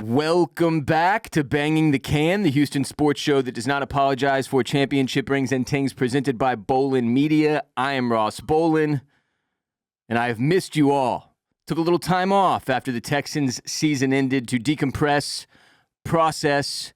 Welcome back to Banging the Can, the Houston sports show that does not apologize for championship rings and tings, presented by Bolen Media. I am Ross Bolen, and I have missed you all. Took a little time off after the Texans season ended to decompress, process,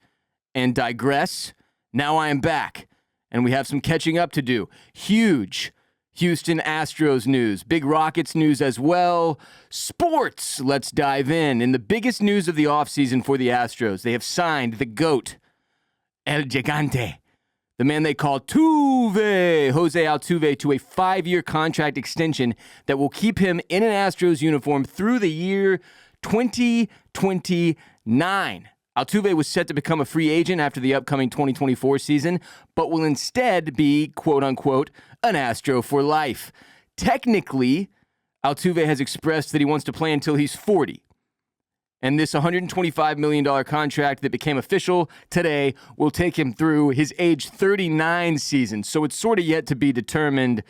and digress. Now I am back, and we have some catching up to do. Huge Houston Astros news, big Rockets news as well. Sports, let's dive in. In the biggest news of the offseason for the Astros, they have signed the GOAT, El Gigante, the man they call Tuve, Jose Altuve, to a 5-year contract extension that will keep him in an Astros uniform through the year 2029. Altuve was set to become a free agent after the upcoming 2024 season, but will instead be, quote-unquote, an Astro for life. Technically, Altuve has expressed that he wants to play until he's 40. And this $125 million contract that became official today will take him through his age 39 season. So it's sort of yet to be determined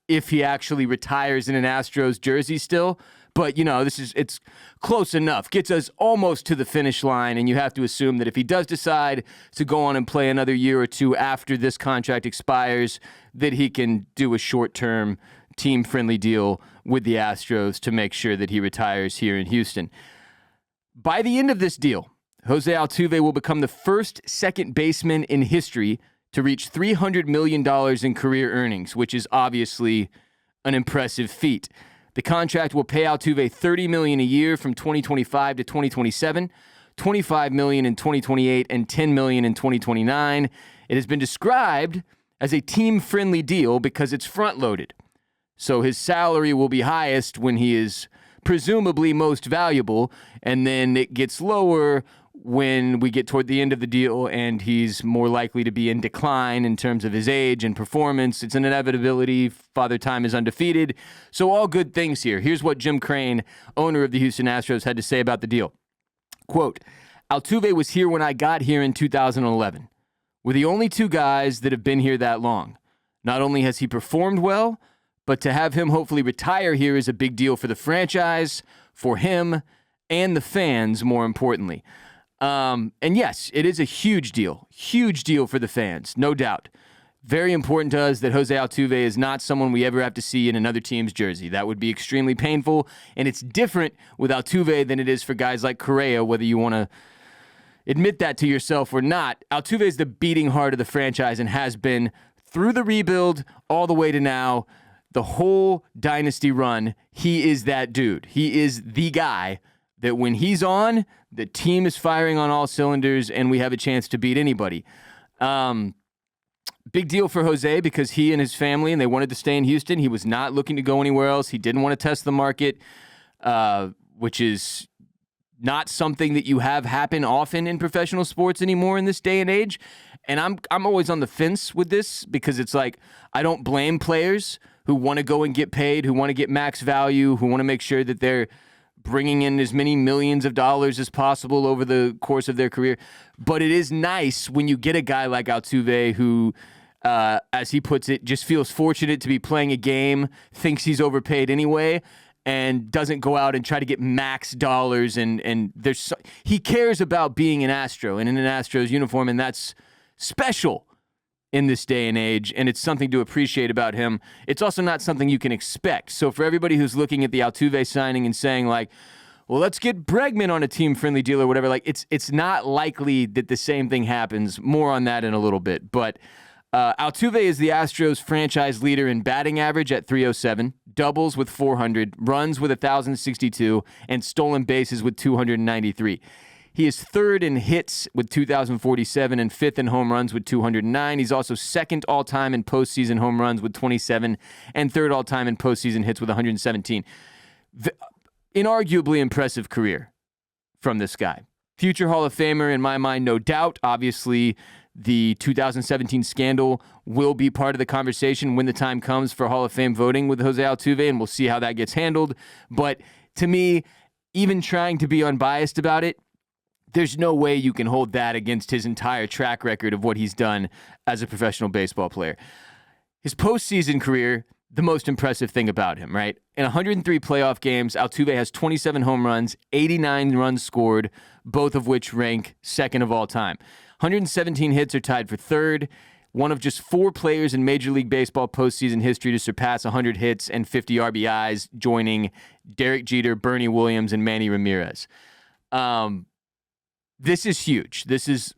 if he actually retires in an Astros jersey still. But, you know, it's close enough. Gets us almost to the finish line, and you have to assume that if he does decide to go on and play another year or two after this contract expires, that he can do a short-term, team-friendly deal with the Astros to make sure that he retires here in Houston. By the end of this deal, Jose Altuve will become the first second baseman in history to reach $300 million in career earnings, which is obviously an impressive feat. The contract will pay Altuve $30 million a year from 2025 to 2027, $25 million in 2028, and $10 million in 2029. It has been described as a team-friendly deal because it's front-loaded. So his salary will be highest when he is presumably most valuable, and then it gets lower when we get toward the end of the deal and he's more likely to be in decline in terms of his age and performance. It's an inevitability. Father Time is undefeated. So all good things here. Here's what Jim Crane, owner of the Houston Astros, had to say about the deal. Quote, Altuve was here when I got here in 2011. We're the only two guys that have been here that long. Not only has he performed well, but to have him hopefully retire here is a big deal for the franchise, for him, and the fans, more importantly. And yes, it is a huge deal for the fans, no doubt. Very important to us that Jose Altuve is not someone we ever have to see in another team's jersey. That would be extremely painful, and it's different with Altuve than it is for guys like Correa, whether you want to admit that to yourself or not. Altuve is the beating heart of the franchise and has been through the rebuild all the way to now. The whole dynasty run, he is that dude. He is the guy that when he's on, the team is firing on all cylinders and we have a chance to beat anybody. Big deal for Jose because he and his family, and they wanted to stay in Houston. He was not looking to go anywhere else. He didn't want to test the market, which is not something that you have happen often in professional sports anymore in this day and age. And I'm always on the fence with this because it's like I don't blame players who want to go and get paid, who want to get max value, who want to make sure that they're bringing in as many millions of dollars as possible over the course of their career. But it is nice when you get a guy like Altuve who, as he puts it, just feels fortunate to be playing a game, thinks he's overpaid anyway, and doesn't go out and try to get max dollars. And he cares about being an Astro and in an Astros uniform, and that's special in this day and age, and it's something to appreciate about him. It's also not something you can expect. So for everybody who's looking at the Altuve signing and saying like, well, let's get Bregman on a team-friendly deal or whatever, like it's not likely that the same thing happens. More on that in a little bit. But Altuve is the Astros franchise leader in batting average at .307, doubles with 400, runs with 1,062, and stolen bases with 293. He is third in hits with 2,047 and fifth in home runs with 209. He's also second all-time in postseason home runs with 27 and third all-time in postseason hits with 117. Inarguably impressive career from this guy. Future Hall of Famer in my mind, no doubt. Obviously, the 2017 scandal will be part of the conversation when the time comes for Hall of Fame voting with Jose Altuve, and we'll see how that gets handled. But to me, even trying to be unbiased about it, there's no way you can hold that against his entire track record of what he's done as a professional baseball player. His postseason career, the most impressive thing about him, right? In 103 playoff games, Altuve has 27 home runs, 89 runs scored, both of which rank second of all time. 117 hits are tied for third. One of just 4 players in Major League Baseball postseason history to surpass 100 hits and 50 RBIs, joining Derek Jeter, Bernie Williams, and Manny Ramirez. This is huge. This is,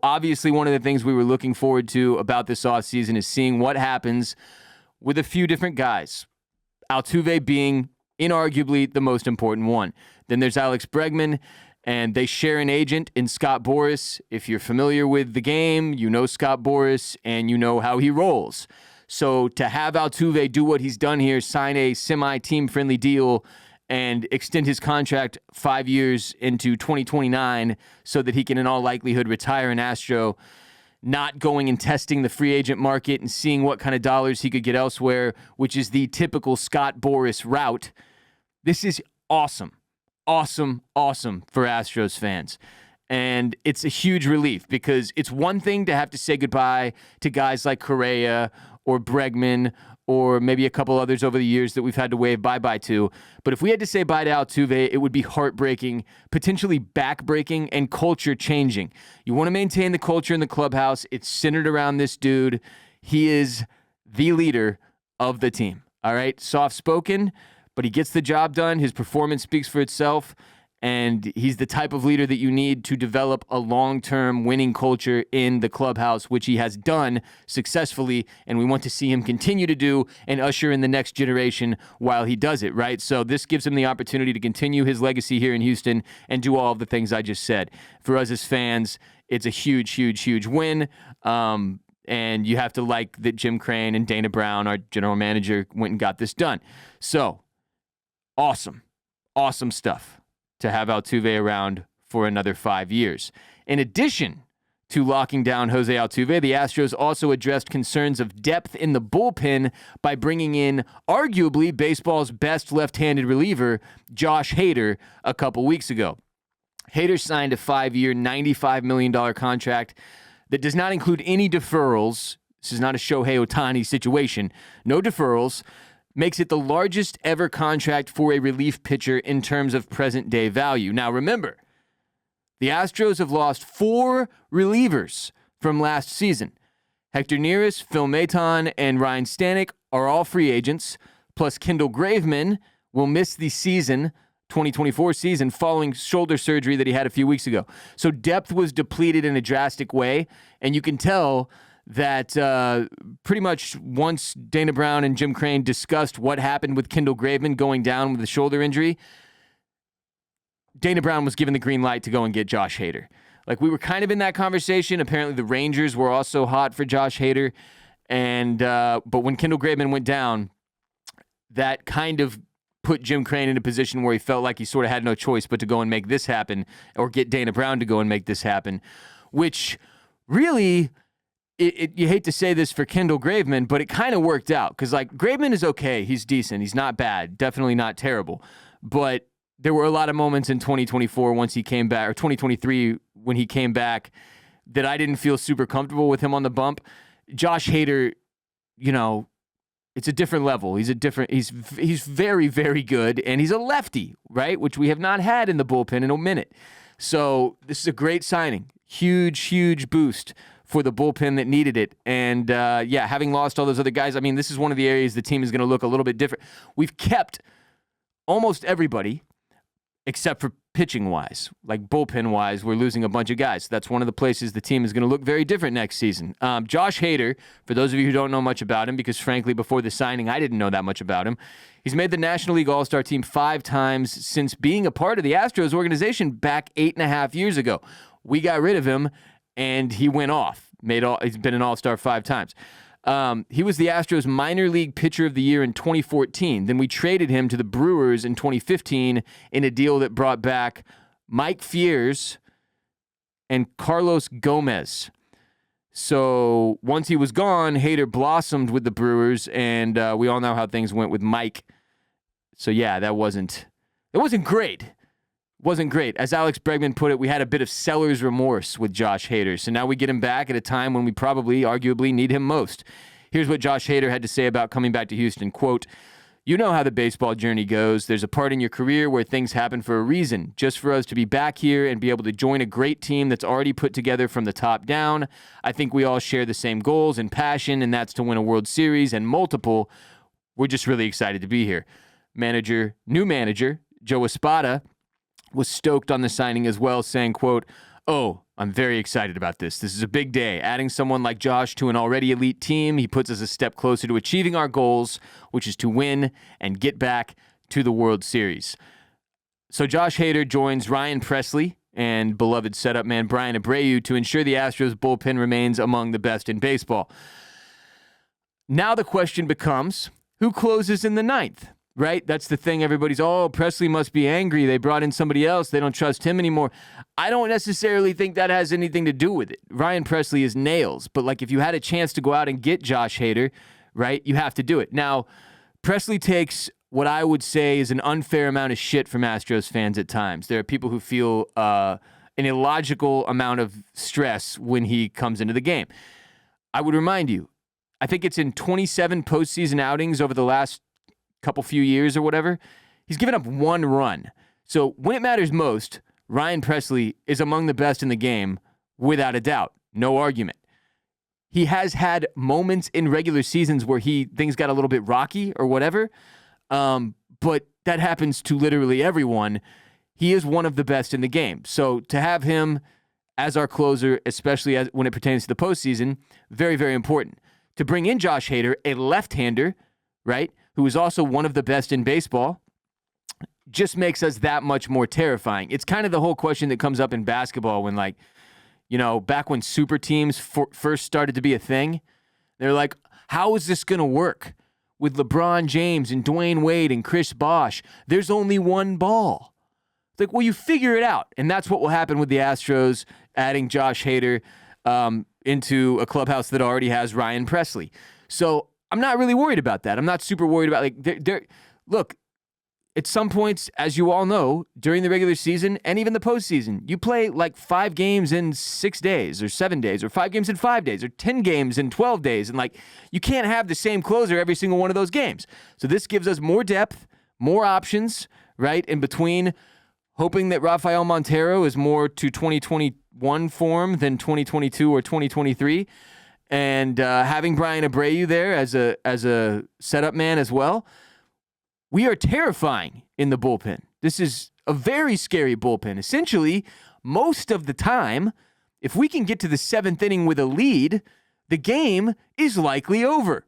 obviously one of the things we were looking forward to about this offseason is seeing what happens with a few different guys. Altuve being inarguably the most important one. Then there's Alex Bregman, and they share an agent in Scott Boras. If you're familiar with the game, you know Scott Boras, and you know how he rolls. So to have Altuve do what he's done here, sign a semi-team-friendly deal and extend his contract 5 years into 2029 so that he can in all likelihood retire an Astro, not going and testing the free agent market and seeing what kind of dollars he could get elsewhere, which is the typical Scott Boras route. This is awesome. Awesome for Astros fans. And it's a huge relief because it's one thing to have to say goodbye to guys like Correa or Bregman or maybe a couple others over the years that we've had to wave bye-bye to. But if we had to say bye to Altuve, it would be heartbreaking, potentially backbreaking, and culture-changing. You want to maintain the culture in the clubhouse. It's centered around this dude. He is the leader of the team. All right? Soft-spoken, but he gets the job done. His performance speaks for itself, and he's the type of leader that you need to develop a long-term winning culture in the clubhouse, which he has done successfully, and we want to see him continue to do and usher in the next generation while he does it, right? So this gives him the opportunity to continue his legacy here in Houston and do all of the things I just said. For us as fans, it's a huge win. And you have to like that Jim Crane and Dana Brown, our general manager, went and got this done. So, awesome stuff to have Altuve around for another 5 years. In addition to locking down Jose Altuve, the Astros also addressed concerns of depth in the bullpen by bringing in arguably baseball's best left-handed reliever, Josh Hader, a couple weeks ago. Hader signed a 5-year, $95 million contract that does not include any deferrals. This is not a Shohei Ohtani situation. No deferrals. Makes it the largest ever contract for a relief pitcher in terms of present-day value. Now, remember, the Astros have lost 4 relievers from last season. Hector Neris, Phil Maton, and Ryan Stanek are all free agents, plus Kendall Graveman will miss the 2024 season, following shoulder surgery that he had a few weeks ago. So depth was depleted in a drastic way, and you can tell that pretty much once Dana Brown and Jim Crane discussed what happened with Kendall Graveman going down with the shoulder injury, Dana Brown was given the green light to go and get Josh Hader. Like, we were kind of in that conversation. Apparently the Rangers were also hot for Josh Hader. And but when Kendall Graveman went down, that kind of put Jim Crane in a position where he felt like he sort of had no choice but to go and make this happen, or get Dana Brown to go and make this happen, which really... you hate to say this for Kendall Graveman, but it kind of worked out because, like, Graveman is okay. He's decent. He's not bad. Definitely not terrible. But there were a lot of moments in 2024 once he came back, or 2023 when he came back, that I didn't feel super comfortable with him on the bump. Josh Hader, it's a different level. He's very, very good, and he's a lefty, right? Which we have not had in the bullpen in a minute. So this is a great signing. Huge boost for the bullpen that needed it. And, having lost all those other guys, I mean, this is one of the areas the team is going to look a little bit different. We've kept almost everybody except for pitching-wise. Like, bullpen-wise, we're losing a bunch of guys. That's one of the places the team is going to look very different next season. Josh Hader, for those of you who don't know much about him, because, frankly, before the signing, I didn't know that much about him, he's made the National League All-Star team 5 times since being a part of the Astros organization back 8.5 years ago. We got rid of him, and he went off. He's been an All-Star 5 times. He was the Astros minor league pitcher of the year in 2014. Then we traded him to the Brewers in 2015 in a deal that brought back Mike Fiers and Carlos Gomez. So once he was gone, Hader blossomed with the Brewers, and we all know how things went with Mike. So yeah, it wasn't great. Wasn't great. As Alex Bregman put it, we had a bit of seller's remorse with Josh Hader. So now we get him back at a time when we probably, arguably, need him most. Here's what Josh Hader had to say about coming back to Houston. Quote, You know how the baseball journey goes. There's a part in your career where things happen for a reason. Just for us to be back here and be able to join a great team that's already put together from the top down, I think we all share the same goals and passion, and that's to win a World Series and multiple. We're just really excited to be here. New manager, Joe Espada, was stoked on the signing as well, saying, quote, "Oh, I'm very excited about this. This is a big day. Adding someone like Josh to an already elite team, he puts us a step closer to achieving our goals, which is to win and get back to the World Series." So Josh Hader joins Ryan Pressly and beloved setup man Bryan Abreu to ensure the Astros bullpen remains among the best in baseball. Now the question becomes, who closes in the ninth? Right? That's the thing. Everybody's, Pressly must be angry. They brought in somebody else. They don't trust him anymore. I don't necessarily think that has anything to do with it. Ryan Pressly is nails. But, like, if you had a chance to go out and get Josh Hader, right, you have to do it. Now, Pressly takes what I would say is an unfair amount of shit from Astros fans at times. There are people who feel an illogical amount of stress when he comes into the game. I would remind you, I think it's in 27 postseason outings over the last few years or whatever, he's given up one run. So when it matters most, Ryan Pressly is among the best in the game, without a doubt. No argument. He has had moments in regular seasons where things got a little bit rocky or whatever, but that happens to literally everyone. He is one of the best in the game. So to have him as our closer, especially when it pertains to the postseason, very, very important. To bring in Josh Hader, a left-hander, right, who is also one of the best in baseball, just makes us that much more terrifying. It's kind of the whole question that comes up in basketball when, like, you know, back when super teams first started to be a thing, they're like, how is this going to work with LeBron James and Dwayne Wade and Chris Bosh? There's only one ball. It's like, well, you figure it out. And that's what will happen with the Astros adding Josh Hader into a clubhouse that already has Ryan Pressly. So I'm not really worried about that. I'm not super worried about, like, look, at some points, as you all know, during the regular season and even the postseason, you play like 5 games in 6 days or 7 days or 5 games in 5 days or 10 games in 12 days. And, like, you can't have the same closer every single one of those games. So this gives us more depth, more options, right, in between, hoping that Rafael Montero is more to 2021 form than 2022 or 2023. And having Bryan Abreu there as a setup man as well, we are terrifying in the bullpen. This is a very scary bullpen. Essentially, most of the time, if we can get to the 7th inning with a lead, the game is likely over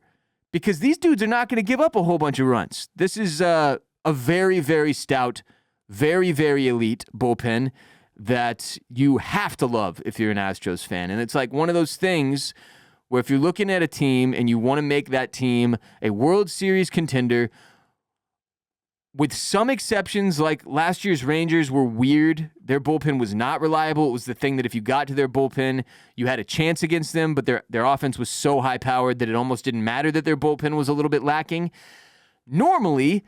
because these dudes are not going to give up a whole bunch of runs. This is a very, very stout, very, very elite bullpen that you have to love if you're an Astros fan. And it's like one of those things where if you're looking at a team and you want to make that team a World Series contender, with some exceptions, like last year's Rangers were weird. Their bullpen was not reliable. It was the thing that if you got to their bullpen, you had a chance against them, but their offense was so high-powered that it almost didn't matter that their bullpen was a little bit lacking. Normally,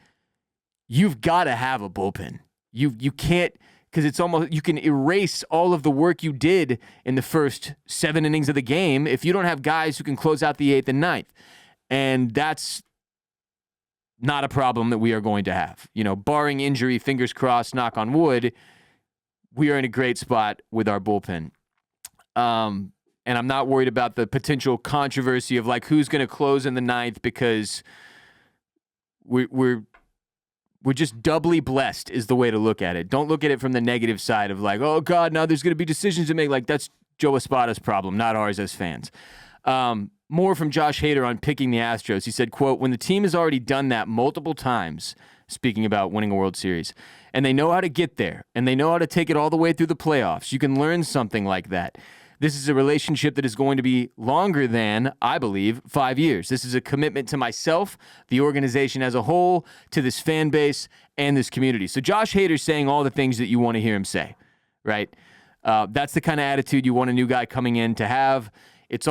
you've got to have a bullpen. You can't, because it's almost, you can erase all of the work you did in the first 7 innings of the game if you don't have guys who can close out the 8th and 9th. And that's not a problem that we are going to have. You know, barring injury, fingers crossed, knock on wood, we are in a great spot with our bullpen. And I'm not worried about the potential controversy of like who's going to close in the 9th because we're just doubly blessed is the way to look at it. Don't look at it from the negative side of like, oh God, now there's going to be decisions to make. Like that's Joe Espada's problem, not ours as fans. More from Josh Hader on picking the Astros. He said, quote, when the team has already done that multiple times, speaking about winning a World Series, and they know how to get there, and they know how to take it all the way through the playoffs, you can learn something like that. This is a relationship that is going to be longer than, I believe, 5 years. This is a commitment to myself, the organization as a whole, to this fan base, and this community. So Josh Hader's saying all the things that you want to hear him say, right? That's the kind of attitude you want a new guy coming in to have. It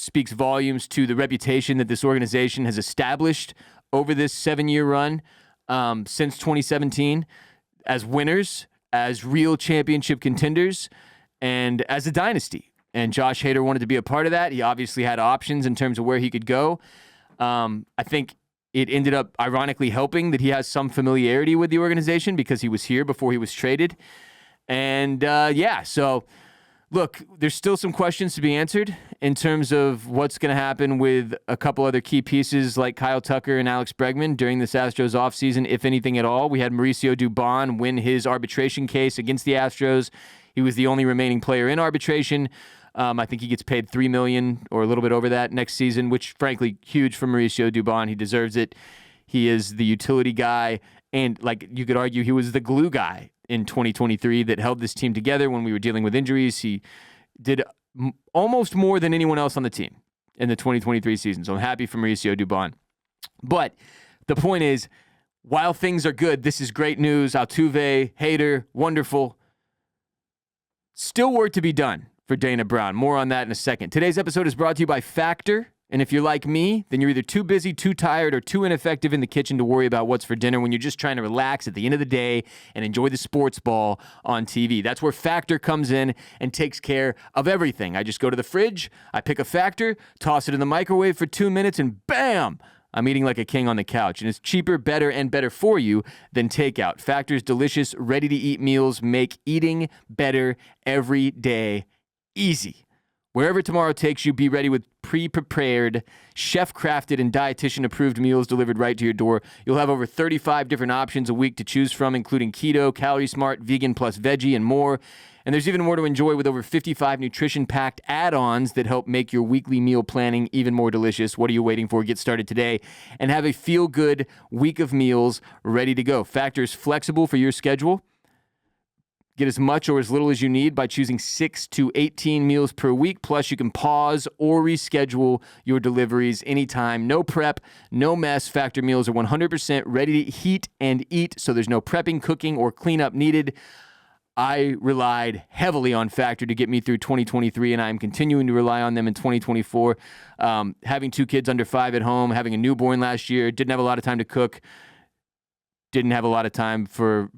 speaks volumes to the reputation that this organization has established over this 7-year run since 2017 as winners, as real championship contenders, and as a dynasty. And Josh Hader wanted to be a part of that. He obviously had options in terms of where he could go. I think it ended up ironically helping that he has some familiarity with the organization because he was here before he was traded. And so look, there's still some questions to be answered in terms of what's going to happen with a couple other key pieces like Kyle Tucker and Alex Bregman during this Astros offseason, if anything at all. We had Mauricio Dubon win his arbitration case against the Astros. He was the only remaining player in arbitration. I think he gets paid $3 million or a little bit over that next season, which, frankly, huge for Mauricio Dubon. He deserves it. He is the utility guy, and like you could argue, he was the glue guy in 2023 that held this team together when we were dealing with injuries. He did almost more than anyone else on the team in the 2023 season. So I'm happy for Mauricio Dubon. But the point is, while things are good, this is great news. Altuve, Hader, wonderful. Still work to be done for Dana Brown. More on that in a second. Today's episode is brought to you by Factor. And if you're like me, then you're either too busy, too tired, or too ineffective in the kitchen to worry about what's for dinner when you're just trying to relax at the end of the day and enjoy the sports ball on TV. That's where Factor comes in and takes care of everything. I just go to the fridge, I pick a Factor, toss it in the microwave for 2 minutes, and bam! I'm eating like a king on the couch. And it's cheaper, better, and better for you than takeout. Factor's delicious, ready-to-eat meals make eating better every day easy. Wherever tomorrow takes you, be ready with pre-prepared, chef-crafted, and dietitian-approved meals delivered right to your door. You'll have over 35 different options a week to choose from, including keto, calorie smart, vegan plus veggie, and more. And there's even more to enjoy with over 55 nutrition-packed add-ons that help make your weekly meal planning even more delicious. What are you waiting for? Get started today and have a feel-good week of meals ready to go. Factor is flexible for your schedule. Get as much or as little as you need by choosing 6 to 18 meals per week. Plus, you can pause or reschedule your deliveries anytime. No prep, no mess. Factor meals are 100% ready to heat and eat, so there's no prepping, cooking, or cleanup needed. I relied heavily on Factor to get me through 2023, and I'm continuing to rely on them in 2024. Having 2 kids under 5 at home, having a newborn last year, didn't have a lot of time to cook, didn't have a lot of time for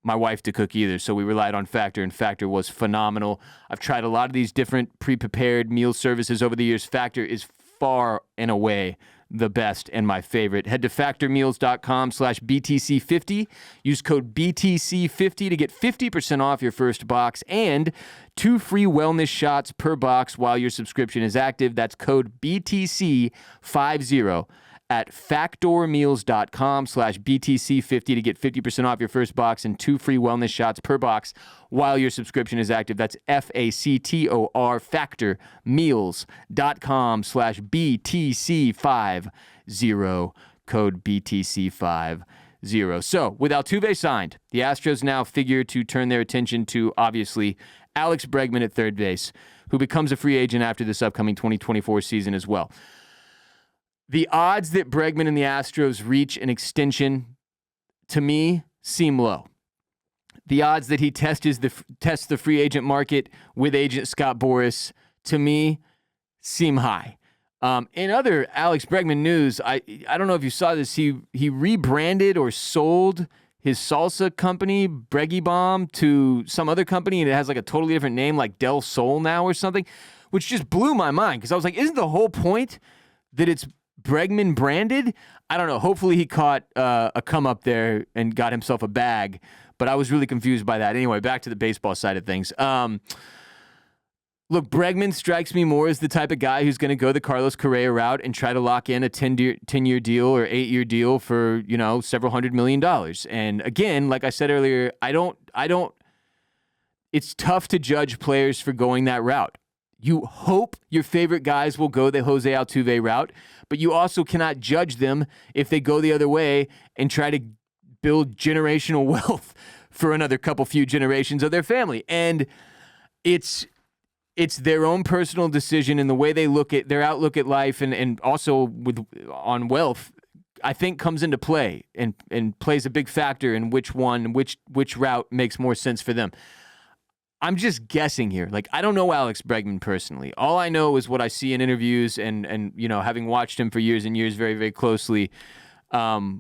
my wife to cook either, so we relied on Factor, and Factor was phenomenal. I've tried a lot of these different pre-prepared meal services over the years. Factor is far and away the best and my favorite. Head to factormeals.com/BTC50. Use code BTC50 to get 50% off your first box and 2 free wellness shots per box while your subscription is active. That's code BTC50 at factormeals.com/BTC50 to get 50% off your first box and 2 free wellness shots per box while your subscription is active. That's FACTOR, factormeals.com/BTC50, code BTC50. So, with Altuve signed, the Astros now figure to turn their attention to, obviously, Alex Bregman at third base, who becomes a free agent after this upcoming 2024 season as well. The odds that Bregman and the Astros reach an extension, to me, seem low. The odds that he tests the free agent market with agent Scott Boras, to me, seem high. In other Alex Bregman news, I don't know if you saw this, he rebranded or sold his salsa company, Bregman, to some other company, and it has like a totally different name, like Del Sol now or something, which just blew my mind, because I was like, isn't the whole point that it's Bregman branded? I don't know. Hopefully he caught a come up there and got himself a bag, but I was really confused by that. Anyway, back to the baseball side of things. Look, Bregman strikes me more as the type of guy who's going to go the Carlos Correa route and try to lock in a 10-year deal or 8-year deal for, several $100 million. And again, like I said earlier, it's tough to judge players for going that route. You hope your favorite guys will go the Jose Altuve route, but you also cannot judge them if they go the other way and try to build generational wealth for another few generations of their family. And it's their own personal decision, and the way they look at their outlook at life and also on wealth, I think comes into play and plays a big factor in which route makes more sense for them. I'm just guessing here. Like, I don't know Alex Bregman personally. All I know is what I see in interviews and having watched him for years and years very, very closely, I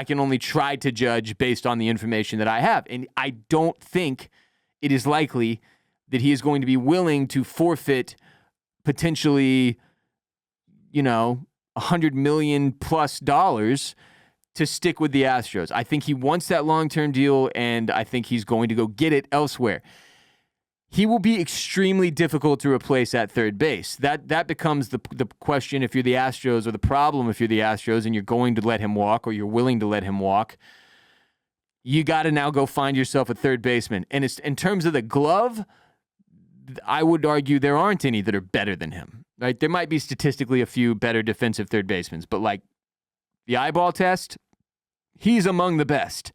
can only try to judge based on the information that I have. And I don't think it is likely that he is going to be willing to forfeit potentially, $100 $100 million plus to stick with the Astros. I think he wants that long-term deal, and I think he's going to go get it elsewhere. He will be extremely difficult to replace at third base. That becomes the question if you're the Astros, or the problem if you're the Astros and you're going to let him walk, or you're willing to let him walk. You got to now go find yourself a third baseman. And it's, in terms of the glove, I would argue there aren't any that are better than him. Right? There might be statistically a few better defensive third basemen, but like the eyeball test, he's among the best.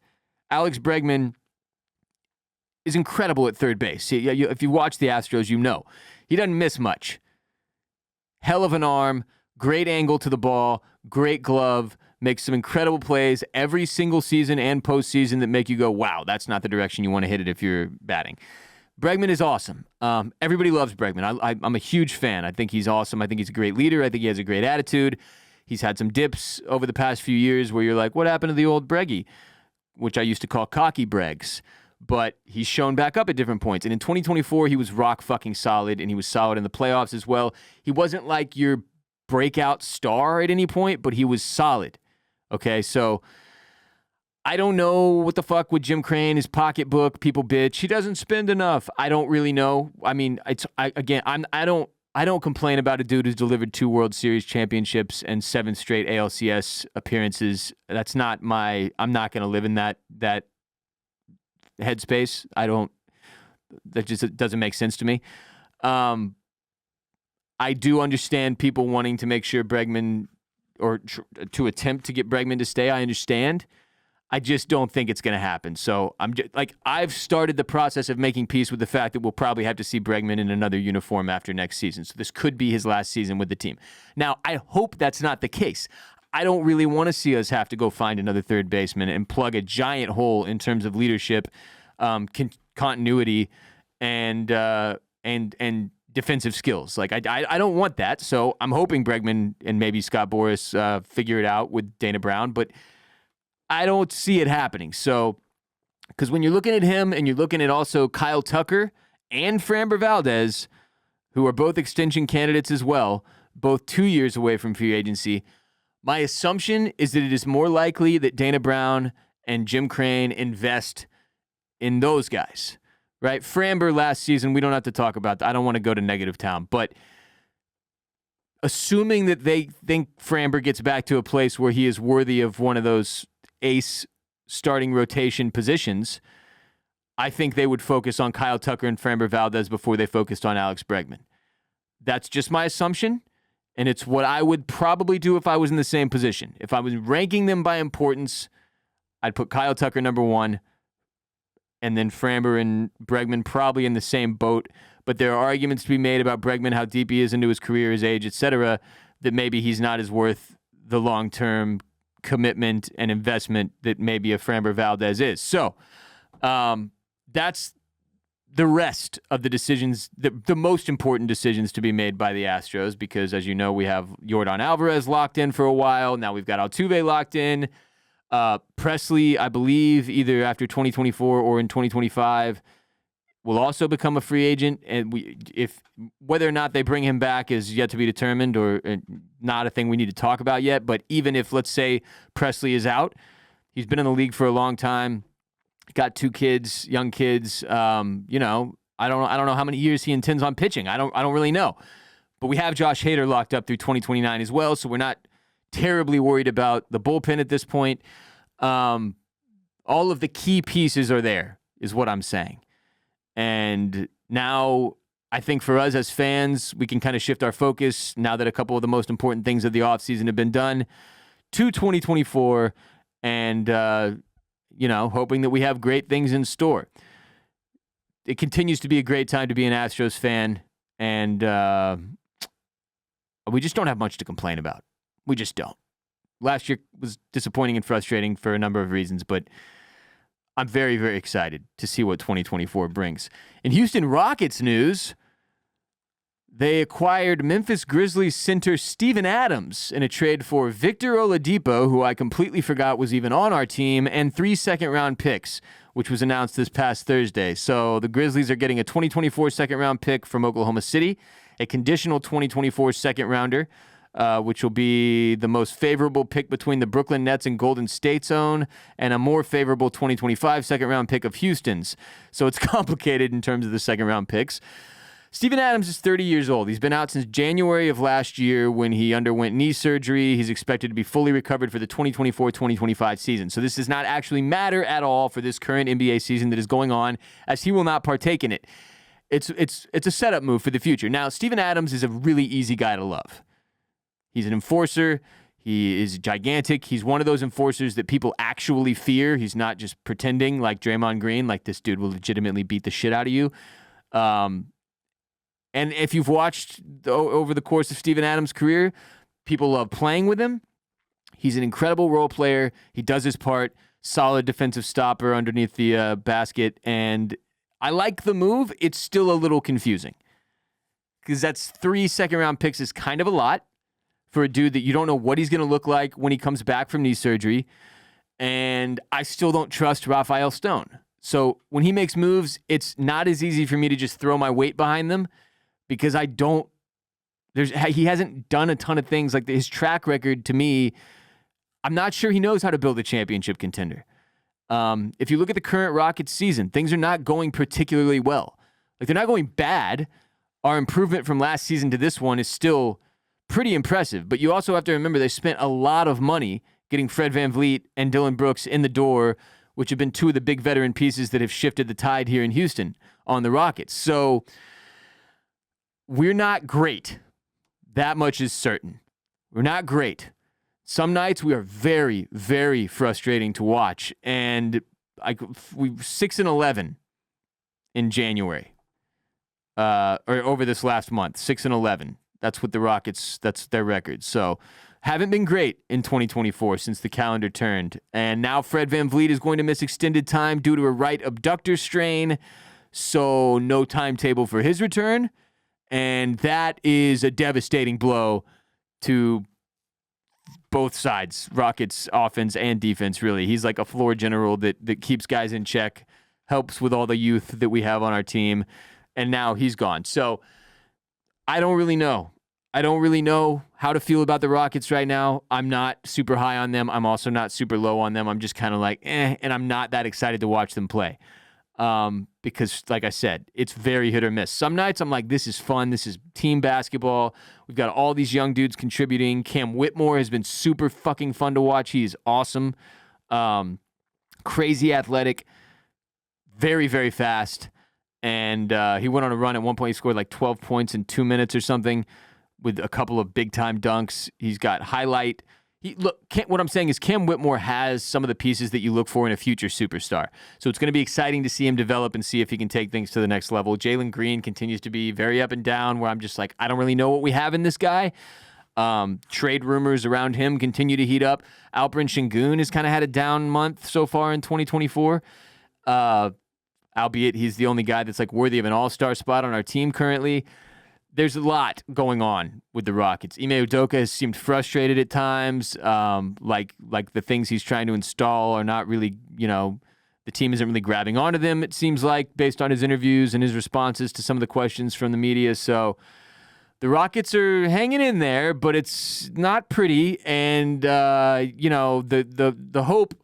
Alex Bregman is incredible at third base. If you watch the Astros, you know. He doesn't miss much. Hell of an arm, great angle to the ball, great glove, makes some incredible plays every single season and postseason that make you go, wow, that's not the direction you want to hit it if you're batting. Bregman is awesome. Everybody loves Bregman. I'm a huge fan. I think he's awesome. I think he's a great leader. I think he has a great attitude. He's had some dips over the past few years where you're like, what happened to the old Breggy? Which I used to call cocky Bregs. But he's shown back up at different points. And in 2024, he was rock fucking solid, and he was solid in the playoffs as well. He wasn't like your breakout star at any point, but he was solid. Okay, so I don't know what the fuck with Jim Crane, his pocketbook, people bitch. He doesn't spend enough. I don't really know. I mean, I don't complain about a dude who's delivered 2 World Series championships and 7 straight ALCS appearances. That's not I'm not going to live in that headspace. That just doesn't make sense to me. I do understand people wanting to make sure Bregman, or to attempt to get Bregman to stay. I understand. I just don't think it's going to happen. So I've started the process of making peace with the fact that we'll probably have to see Bregman in another uniform after next season. So this could be his last season with the team. Now, I hope that's not the case. I don't really want to see us have to go find another third baseman and plug a giant hole in terms of leadership, continuity, and defensive skills. Like I don't want that. So I'm hoping Bregman and maybe Scott Boras figure it out with Dana Brown, but I don't see it happening. So, because when you're looking at him and you're looking at also Kyle Tucker and Framber Valdez, who are both extension candidates as well, both 2 years away from free agency, my assumption is that it is more likely that Dana Brown and Jim Crane invest in those guys, right? Framber last season, we don't have to talk about that. I don't want to go to negative town, but assuming that they think Framber gets back to a place where he is worthy of one of those ace starting rotation positions, I think they would focus on Kyle Tucker and Framber Valdez before they focused on Alex Bregman. That's just my assumption, and it's what I would probably do if I was in the same position. If I was ranking them by importance, I'd put Kyle Tucker number 1, and then Framber and Bregman probably in the same boat. But there are arguments to be made about Bregman, how deep he is into his career, his age, etc., that maybe he's not as worth the long-term commitment and investment that maybe a Framber Valdez is. So that's the rest of the decisions, the most important decisions to be made by the Astros, because as you know, we have Yordan Alvarez locked in for a while. Now we've got Altuve locked in. Presley, I believe, either after 2024 or in 2025, will also become a free agent. And whether or not they bring him back is yet to be determined, or not a thing we need to talk about yet. But even if, let's say, Presley is out, he's been in the league for a long time, got 2 kids, young kids. I don't know how many years he intends on pitching. I don't really know. But we have Josh Hader locked up through 2029 as well, so we're not terribly worried about the bullpen at this point. All of the key pieces are there, is what I'm saying. And now I think for us as fans, we can kind of shift our focus, now that a couple of the most important things of the offseason have been done, to 2024, and hoping that we have great things in store. It continues to be a great time to be an Astros fan, and we just don't have much to complain about. We just don't. Last year was disappointing and frustrating for a number of reasons, but I'm very, very excited to see what 2024 brings. In Houston Rockets news, they acquired Memphis Grizzlies center Steven Adams in a trade for Victor Oladipo, who I completely forgot was even on our team, and 3 second-round picks, which was announced this past Thursday. So the Grizzlies are getting a 2024 second-round pick from Oklahoma City, a conditional 2024 second-rounder, which will be the most favorable pick between the Brooklyn Nets and Golden State's own, and a more favorable 2025 second-round pick of Houston's. So it's complicated in terms of the second-round picks. Steven Adams is 30 years old. He's been out since January of last year when he underwent knee surgery. He's expected to be fully recovered for the 2024-2025 season. So this does not actually matter at all for this current NBA season that is going on, as he will not partake in it. It's a setup move for the future. Now, Steven Adams is a really easy guy to love. He's an enforcer. He is gigantic. He's one of those enforcers that people actually fear. He's not just pretending like Draymond Green, like this dude will legitimately beat the shit out of you. And if you've watched over the course of Steven Adams' career, people love playing with him. He's an incredible role player. He does his part. Solid defensive stopper underneath the basket. And I like the move. It's still a little confusing because that's 3 second-round picks is kind of a lot for a dude that you don't know what he's going to look like when he comes back from knee surgery. And I still don't trust Rafael Stone. So when he makes moves, it's not as easy for me to just throw my weight behind them, because he hasn't done a ton of things. Like his track record, to me, I'm not sure he knows how to build a championship contender. If you look at the current Rockets season, things are not going particularly well. Like they're not going bad. Our improvement from last season to this one is still pretty impressive. But you also have to remember they spent a lot of money getting Fred VanVleet and Dillon Brooks in the door, which have been 2 of the big veteran pieces that have shifted the tide here in Houston on the Rockets. So we're not great. That much is certain. We're not great. Some nights we are very, very frustrating to watch. And we 6-11 in January, or over this last month, 6-11. That's what the Rockets, that's their record. So haven't been great in 2024 since the calendar turned. And now Fred VanVleet is going to miss extended time due to a right abductor strain. So no timetable for his return. And that is a devastating blow to both sides, Rockets offense and defense, really. He's like a floor general that keeps guys in check, helps with all the youth that we have on our team, and now he's gone. So I don't really know. I don't really know how to feel about the Rockets right now. I'm not super high on them. I'm also not super low on them. I'm just kind of like, and I'm not that excited to watch them play. Because like I said, it's very hit or miss. Some nights I'm like, this is fun. This is team basketball. We've got all these young dudes contributing. Cam Whitmore has been super fucking fun to watch. He is awesome. Crazy athletic, very, very fast. And he went on a run at one point. He scored like 12 points in 2 minutes or something with a couple of big-time dunks. He's got highlight. What I'm saying is Cam Whitmore has some of the pieces that you look for in a future superstar. So it's going to be exciting to see him develop and see if he can take things to the next level. Jalen Green continues to be very up and down, where I'm just like, I don't really know what we have in this guy. Trade rumors around him continue to heat up. Alperen Sengun has kind of had a down month so far in 2024. Albeit he's the only guy that's like worthy of an all-star spot on our team currently. There's a lot going on with the Rockets. Ime Udoka has seemed frustrated at times. Like the things he's trying to install are not really, the team isn't really grabbing onto them, it seems like, based on his interviews and his responses to some of the questions from the media. So the Rockets are hanging in there, but it's not pretty. And, the hope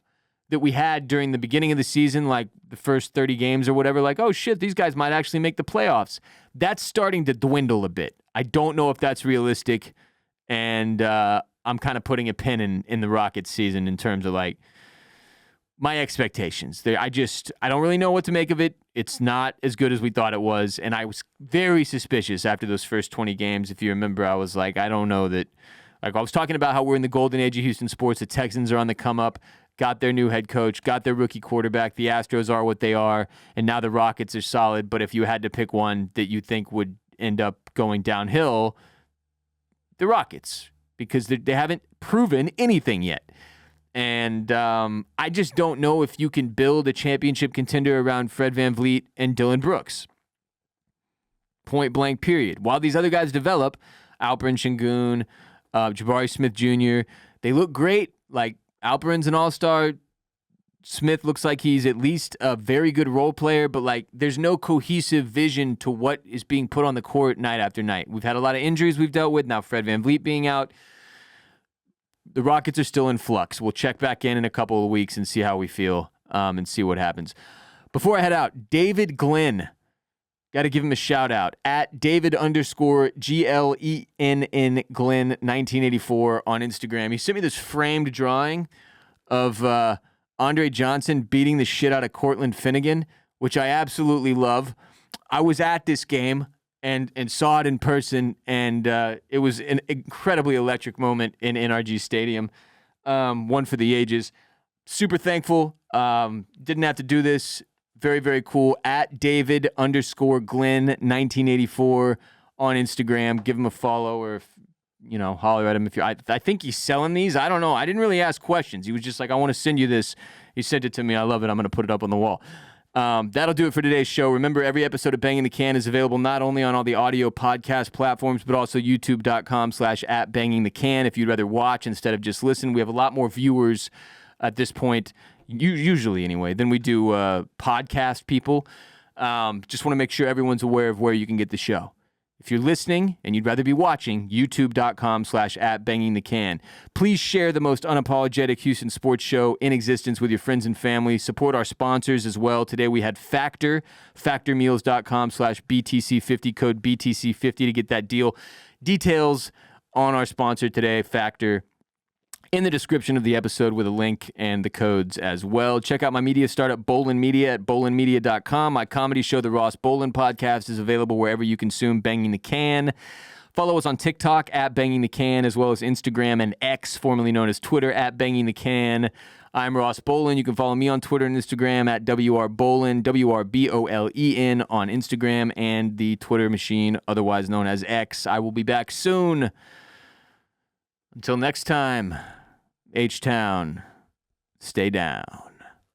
that we had during the beginning of the season, like the first 30 games or whatever, like, oh shit, these guys might actually make the playoffs. That's starting to dwindle a bit. I don't know if that's realistic, and I'm kind of putting a pin in the Rockets season in terms of like my expectations. I don't really know what to make of it. It's not as good as we thought it was, and I was very suspicious after those first 20 games. If you remember, I was like, I don't know that. Like I was talking about how we're in the golden age of Houston sports. The Texans are on the come up. Got their new head coach, got their rookie quarterback. The Astros are what they are, and now the Rockets are solid. But if you had to pick one that you think would end up going downhill, the Rockets, because they haven't proven anything yet. And I just don't know if you can build a championship contender around Fred VanVleet and Dillon Brooks. Point blank, period. While these other guys develop, Alperen Sengun, Jabari Smith Jr., they look great. Like, Alperen's an all-star Smith looks like he's at least a very good role player, but like there's no cohesive vision to what is being put on the court night after night. We've had a lot of injuries we've dealt with. Now Fred VanVleet being out. The Rockets are still in flux. We'll check back in a couple of weeks and see how we feel and see what happens. Before I head out, David Glenn. Got to give him a shout out at David_GLENN Glenn 1984 on Instagram. He sent me this framed drawing of Andre Johnson beating the shit out of Cortland Finnegan, which I absolutely love. I was at this game and saw it in person, and it was an incredibly electric moment in NRG Stadium. One for the ages. Super thankful. Didn't have to do this. Very, very cool. At David_Glenn 1984 on Instagram. Give him a follow or, holler at him. I think he's selling these. I don't know. I didn't really ask questions. He was just like, I want to send you this. He sent it to me. I love it. I'm going to put it up on the wall. That'll do it for today's show. Remember, every episode of Banging the Can is available not only on all the audio podcast platforms, but also youtube.com/@bangingthecan if you'd rather watch instead of just listen. We have a lot more viewers at this point, usually anyway, than we do podcast people. Just want to make sure everyone's aware of where you can get the show. If you're listening and you'd rather be watching, youtube.com/@bangingthecan. Please share the most unapologetic Houston sports show in existence with your friends and family. Support our sponsors as well. Today we had Factor, factormeals.com/BTC50, code BTC50 to get that deal. Details on our sponsor today, Factor, in the description of the episode with a link and the codes as well. Check out my media startup, Bolen Media, at bolenmedia.com. My comedy show, The Ross Bolen Podcast, is available wherever you consume Banging the Can. Follow us on TikTok, at Banging the Can, as well as Instagram and X, formerly known as Twitter, at Banging the Can. I'm Ross Bolen. You can follow me on Twitter and Instagram at WRBolen, WRBOLEN on Instagram and the Twitter machine, otherwise known as X. I will be back soon. Until next time, H-Town, stay down.